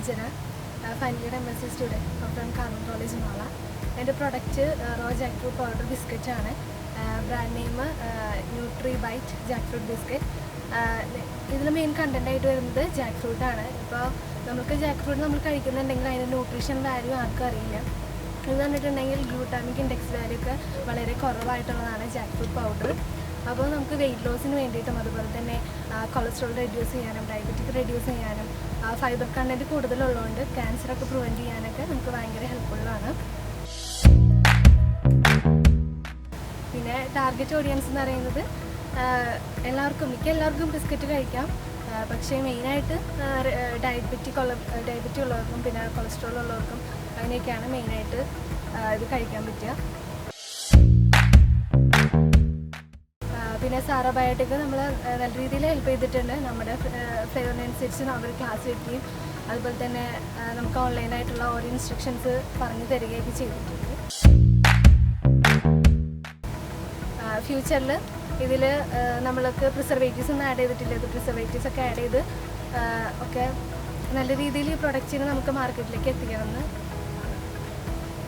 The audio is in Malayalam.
Anjana, final year MSc student from Carmen College Mala. And the product raw jackfruit powder biscuit brand name NutriBite jackfruit biscuit. This main content is jackfruit. If jackfruit is nutrition value, glutamic index value jackfruit powder. അപ്പോൾ നമുക്ക് വെയിറ്റ് ലോസിന് വേണ്ടിയിട്ടും അതുപോലെ തന്നെ കൊളസ്ട്രോൾ റെഡ്യൂസ് ചെയ്യാനും ഡയബറ്റിക് റെഡ്യൂസ് ചെയ്യാനും ഫൈബർ കണ്ടൻറ്റ് കൂടുതലുള്ളതുകൊണ്ട് ക്യാൻസറൊക്കെ പ്രിവെൻറ്റ് ചെയ്യാനൊക്കെ നമുക്ക് ഭയങ്കര ഹെൽപ്ഫുള്ളാണ്. പിന്നെ ടാർഗറ്റ് ഓഡിയൻസ് എന്ന് പറയുന്നത് മിക്ക എല്ലാവർക്കും ബിസ്ക്കറ്റ് കഴിക്കാം. പക്ഷേ മെയിനായിട്ട് ഡയബറ്റിക് ഉള്ളവർക്കും പിന്നെ കൊളസ്ട്രോൾ ഉള്ളവർക്കും അങ്ങനെയൊക്കെയാണ് മെയിനായിട്ട് ഇത് കഴിക്കാൻ പറ്റുക. പിന്നെ സാറ ബയോട്ടിക് നമ്മൾ നല്ല രീതിയിൽ ഹെൽപ്പ് ചെയ്തിട്ടുണ്ട്. നമ്മുടെ ഫ്ലേവറിനനുസരിച്ച് നമ്മൾ ക്ലാസ് വെക്കുകയും അതുപോലെ തന്നെ നമുക്ക് ഓൺലൈനായിട്ടുള്ള ഓരോ ഇൻസ്ട്രക്ഷൻസ് പറഞ്ഞു തരികയൊക്കെ ചെയ്തിട്ടുണ്ട്. ഫ്യൂച്ചറിൽ ഇതിൽ നമ്മൾക്ക് പ്രിസർവേറ്റീവ്സ് ഒന്നും ആഡ് ചെയ്തിട്ടില്ല. ഇത് പ്രിസർവേറ്റീവ്സ് ഒക്കെ ആഡ് ചെയ്ത് ഒക്കെ നല്ല രീതിയിൽ ഈ പ്രൊഡക്റ്റിന് നമുക്ക് മാർക്കറ്റിലേക്ക് എത്തിക്കണമെന്ന്